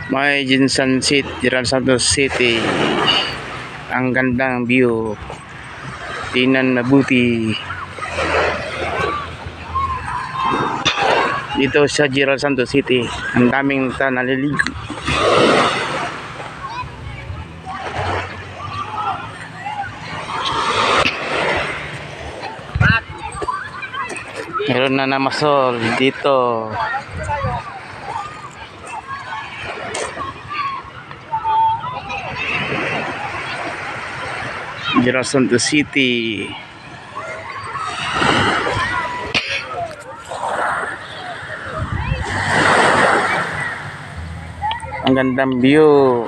May Jinsan City, General Santos City. Ang gandang view. Tingnan mabuti. Dito sa General Santos City, ang daming naliligo. Meron na namasol dito. General Santos City. Ang gandang view.